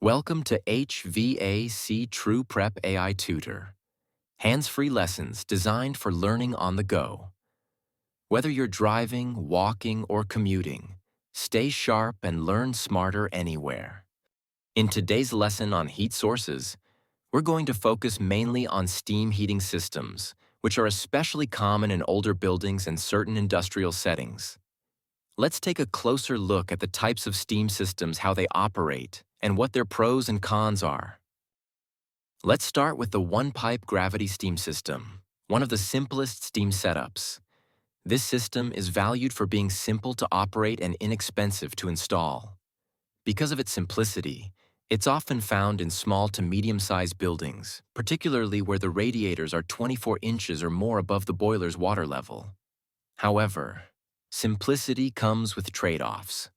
Welcome to HVAC TruePrep AI Tutor, hands-free lessons designed for learning on the go. Whether you're driving, walking, or commuting, stay sharp and learn smarter anywhere. In today's lesson on heat sources, we're going to focus mainly on steam heating systems, which are especially common in older buildings and certain industrial settings. Let's take a closer look at the types of steam systems, how they operate, and what their pros and cons are. Let's start with the one-pipe gravity steam system, one of the simplest steam setups. This system is valued for being simple to operate and inexpensive to install. Because of its simplicity, it's often found in small to medium-sized buildings, particularly where the radiators are 24 inches or more above the boiler's water level. However, simplicity comes with trade-offs.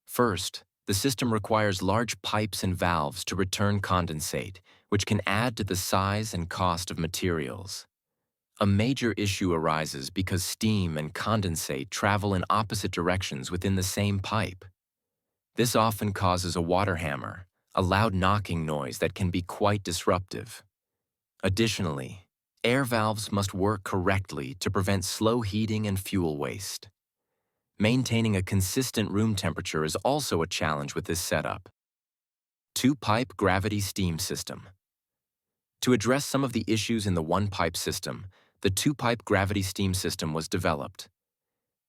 First, the system requires large pipes and valves to return condensate, which can add to the size and cost of materials. A major issue arises because steam and condensate travel in opposite directions within the same pipe. This often causes a water hammer, a loud knocking noise that can be quite disruptive. Additionally, air valves must work correctly to prevent slow heating and fuel waste. Maintaining a consistent room temperature is also a challenge with this setup. Two-pipe gravity steam system. To address some of the issues in the one-pipe system, the two-pipe gravity steam system was developed.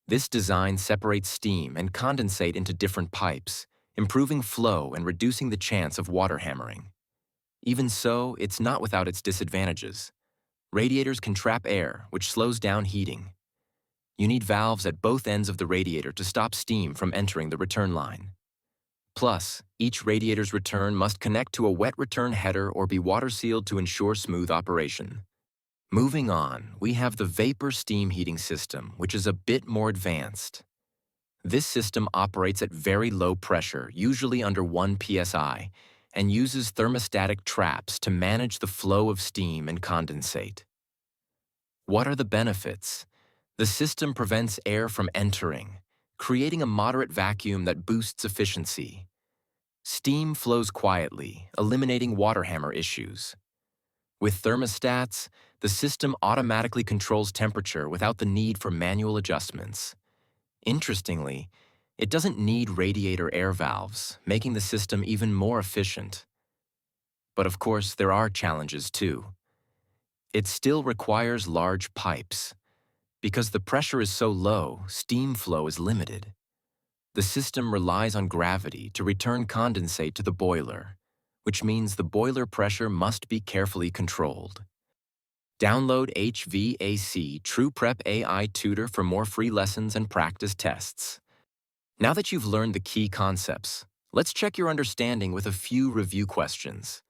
This design separates steam and condensate into different pipes, improving flow and reducing the chance of water hammering. Even so, it's not without its disadvantages. Radiators can trap air, which slows down heating. You need valves at both ends of the radiator to stop steam from entering the return line. Plus, each radiator's return must connect to a wet return header or be water-sealed to ensure smooth operation. Moving on, we have the vapor steam heating system, which is a bit more advanced. This system operates at very low pressure, usually under 1 psi, and uses thermostatic traps to manage the flow of steam and condensate. What are the benefits? The system prevents air from entering, creating a moderate vacuum that boosts efficiency. Steam flows quietly, eliminating water hammer issues. With thermostats, the system automatically controls temperature without the need for manual adjustments. Interestingly, it doesn't need radiator air valves, making the system even more efficient. But of course, there are challenges too. It still requires large pipes. Because the pressure is so low, steam flow is limited. The system relies on gravity to return condensate to the boiler, which means the boiler pressure must be carefully controlled. Download HVAC TruePrep AI Tutor for more free lessons and practice tests. Now that you've learned the key concepts, let's check your understanding with a few review questions.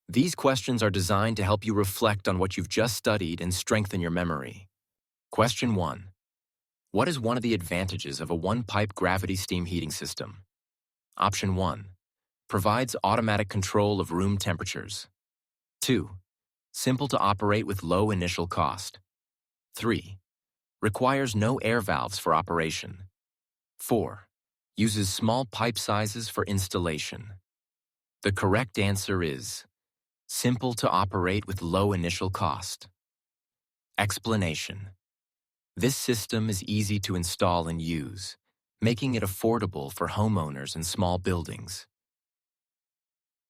These questions are designed to help you reflect on what you've just studied and strengthen your memory. Question 1. What is one of the advantages of a one-pipe gravity steam heating system? Option 1. Provides automatic control of room temperatures. 2. Simple to operate with low initial cost. 3. Requires no air valves for operation. 4. Uses small pipe sizes for installation. The correct answer is simple to operate with low initial cost. Explanation. This system is easy to install and use, making it affordable for homeowners and small buildings.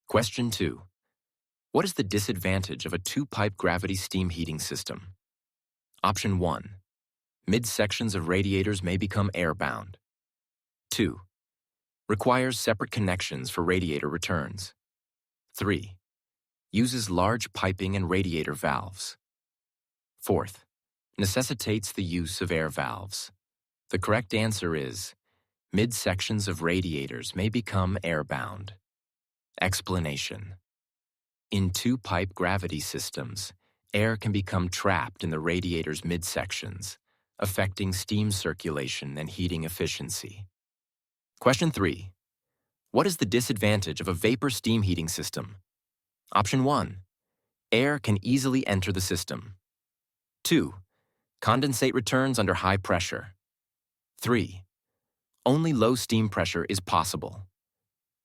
Question 2. What is the disadvantage of a two-pipe gravity steam heating system? Option 1. Midsections of radiators may become airbound. 2. Requires separate connections for radiator returns. 3. Uses large piping and radiator valves. 4th. Necessitates the use of air valves. The correct answer is midsections of radiators may become airbound. Explanation. In two-pipe gravity systems, air can become trapped in the radiator's midsections, affecting steam circulation and heating efficiency. Question 3. What is the disadvantage of a vapor steam heating system? Option 1. Air can easily enter the system. 2. Condensate returns under high pressure. 3. Only low steam pressure is possible.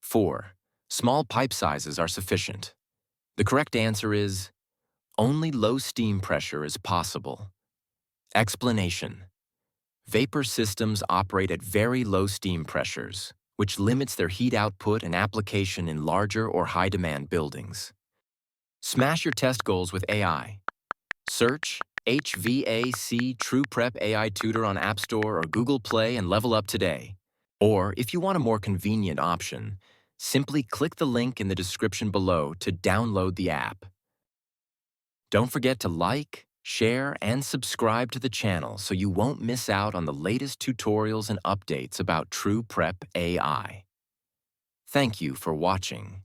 4. Small pipe sizes are sufficient. The correct answer is only low steam pressure is possible. Explanation. Vapor systems operate at very low steam pressures, which limits their heat output and application in larger or high-demand buildings. Smash your test goals with AI. Search HVAC TruePrep AI Tutor on App Store or Google Play and level up today. Or, if you want a more convenient option, simply click the link in the description below to download the app. Don't forget to like, share, and subscribe to the channel so you won't miss out on the latest tutorials and updates about TruePrep AI. Thank you for watching.